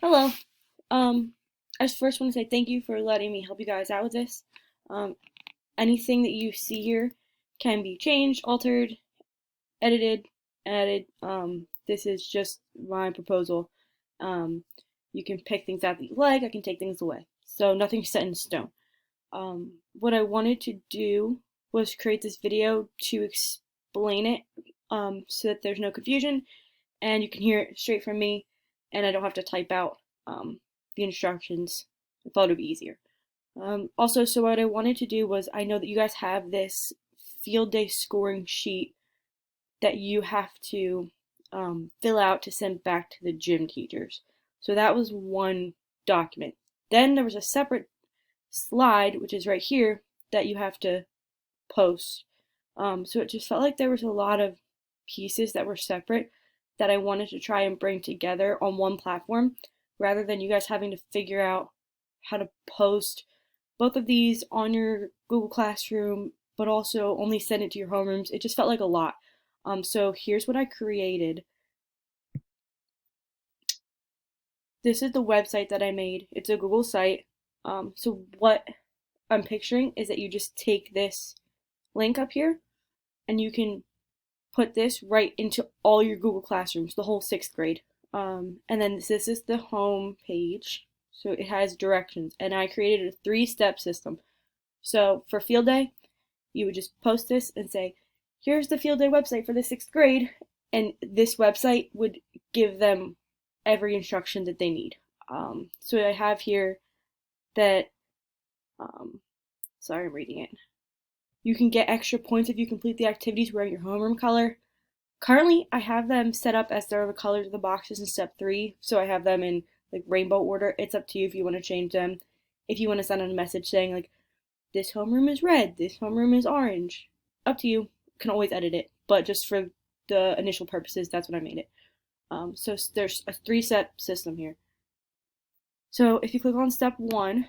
Hello. I just first want to say thank you for letting me help you guys out with this. Um, Anything that you see here can be changed, altered, edited, added. This is just my proposal. Um, you can pick things out that you like. I can take things away. So nothing's set in stone. What I wanted to do was create this video to explain it so that there's no confusion and you can hear it straight from me and I don't have to type out the instructions. I thought it would be easier. Also, so what I wanted to do was I know that you guys have this field day scoring sheet that you have to fill out to send back to the gym teachers. So that was one document. Then there was a separate slide, which is right here, that you have to post. So it just felt like there was a lot of pieces that were separate that I wanted to try and bring together on one platform rather than you guys having to figure out how to post both of these on your Google Classroom, but also only send it to your homerooms. It just felt like a lot. So here's what I created. This is the website that I made. It's a Google site. So what I'm picturing is that you just take this link up here and you can put this right into all your Google Classrooms, the whole sixth grade. And then this is the home page. So it has directions, and I created a three-step system. So for field day, you would just post this and say, here's the field day website for the sixth grade, and this website would give them every instruction that they need. So I have here that, sorry, I'm reading it. You can get extra points if you complete the activities wearing your homeroom color. Currently, I have them set up as they're the colors of the boxes in step 3, so I have them in like rainbow order. It's up to you if you want to change them. If you want to send out a message saying like this homeroom is red, this homeroom is orange, up to you. You can always edit it, but just for the initial purposes, that's what I made it. So there's a 3-step system here. So if you click on step 1,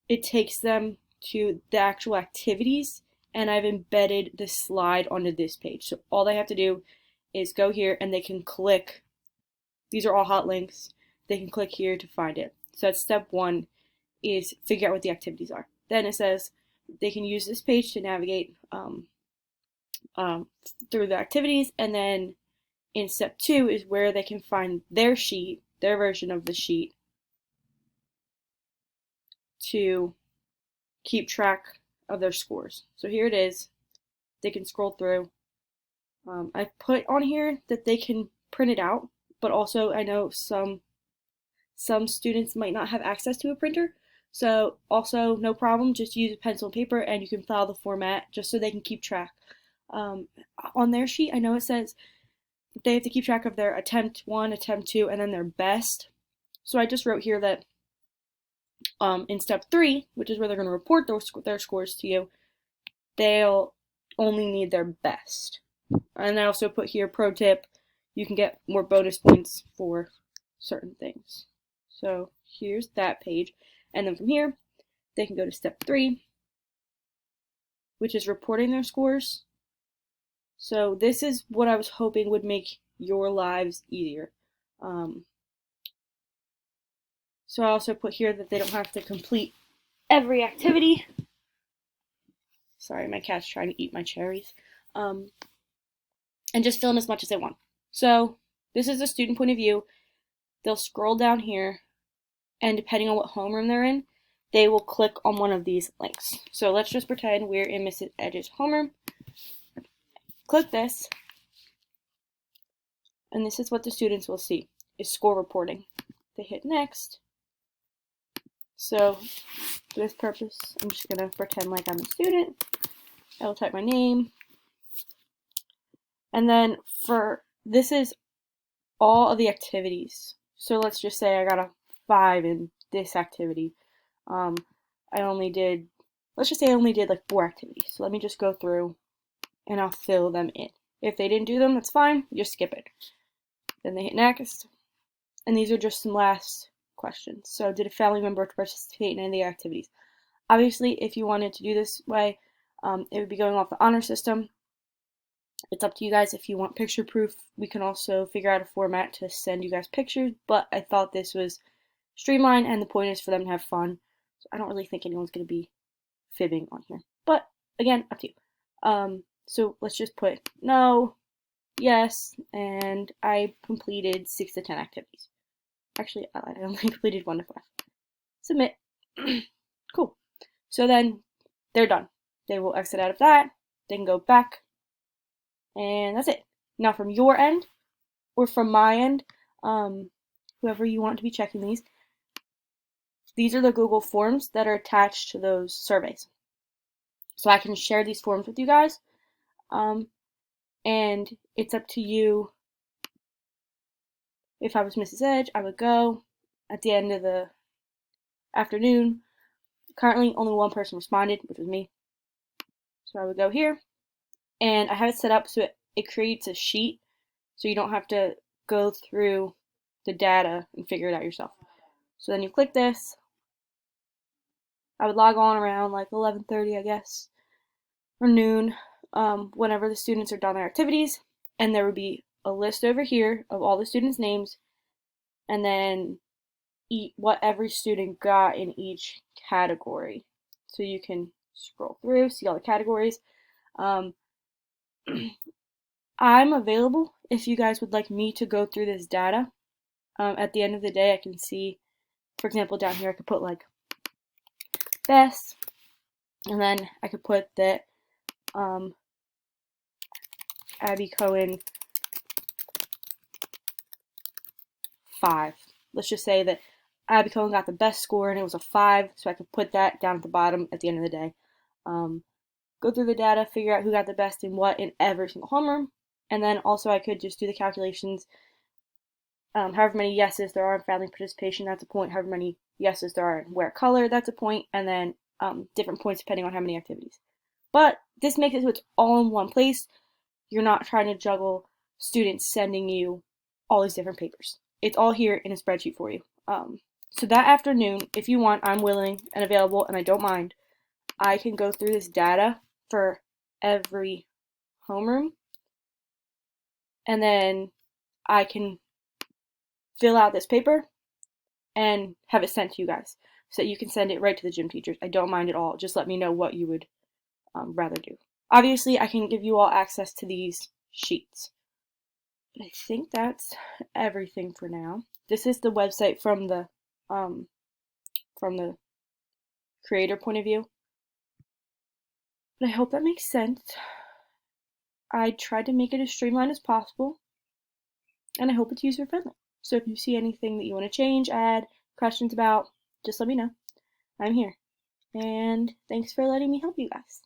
it takes them to the actual activities, and I've embedded the slide onto this page. So all they have to do is go here and they can click. These are all hot links. They can click here to find it. So that's step 1, is figure out what the activities are. Then it says they can use this page to navigate through the activities, and then in step 2 is where they can find their sheet, their version of the sheet, to keep track of their scores. So here it is. They can scroll through. I put on here that they can print it out, but also I know some students might not have access to a printer. So also no problem, just use a pencil and paper and you can file the format just so they can keep track. On their sheet, I know it says they have to keep track of their attempt 1, attempt 2, and then their best. So I just wrote here that in step 3, which is where they're going to report their scores to you, they'll only need their best. And I also put here, pro tip, you can get more bonus points for certain things. So here's that page. And then from here, they can go to step 3, which is reporting their scores. So this is what I was hoping would make your lives easier. So I also put here that they don't have to complete every activity. Sorry, my cat's trying to eat my cherries. And just fill in as much as they want. So this is the student point of view. They'll scroll down here, and depending on what homeroom they're in, they will click on one of these links. So let's just pretend we're in Mrs. Edge's homeroom. Click this, and this is what the students will see, is score reporting. They hit next. So for this purpose, I'm just going to pretend like I'm a student. I will type my name. And then this is all of the activities. So let's just say I got a 5 in this activity. Let's just say I only did like 4 activities. So let me just go through and I'll fill them in. If they didn't do them, that's fine. Just skip it. Then they hit next. And these are just some last questions. So did a family member participate in any of the activities? Obviously, if you wanted to do this way, it would be going off the honor system. It's up to you guys if you want picture proof. We can also figure out a format to send you guys pictures, but I thought this was streamlined, and the point is for them to have fun. So I don't really think anyone's going to be fibbing on here. But again, up to you. So let's just put no, yes, and I completed 6 to 10 activities. Actually, I lied. I only completed 1 to 5. Submit. Cool. So then they're done. They will exit out of that. They can go back. And that's it. Now from your end, or from my end, whoever you want to be checking these are the Google Forms that are attached to those surveys. So I can share these forms with you guys, and it's up to you. If I was Mrs. Edge, I would go at the end of the afternoon. Currently, only one person responded, which was me. So I would go here, and I have it set up so it creates a sheet, so you don't have to go through the data and figure it out yourself. So then you click this. I would log on around like 11:30, I guess, or noon, whenever the students are done their activities, and there would be a list over here of all the students' names, and then what every student got in each category. So you can scroll through, see all the categories. I'm available if you guys would like me to go through this data. At the end of the day, I can see, for example, down here I could put like best, and then I could put that Abby Cohen 5. Let's just say that Abby Cohen got the best score and it was a 5, so I could put that down at the bottom at the end of the day. Go through the data, figure out who got the best in what in every single homeroom, and then also I could just do the calculations. However many yeses there are in family participation, that's a point. However many yeses there are in wear color, that's a point, and then different points depending on how many activities. But this makes it so it's all in one place. You're not trying to juggle students sending you all these different papers. It's all here in a spreadsheet for you. So that afternoon, if you want, I'm willing and available, and I don't mind. I can go through this data for every homeroom, and then I can fill out this paper and have it sent to you guys, so that you can send it right to the gym teachers. I don't mind at all. Just let me know what you would rather do. Obviously, I can give you all access to these sheets. But I think that's everything for now. This is the website from the creator point of view. But I hope that makes sense. I tried to make it as streamlined as possible, and I hope it's user friendly. So if you see anything that you want to change, add, questions about, just let me know. I'm here. And thanks for letting me help you guys.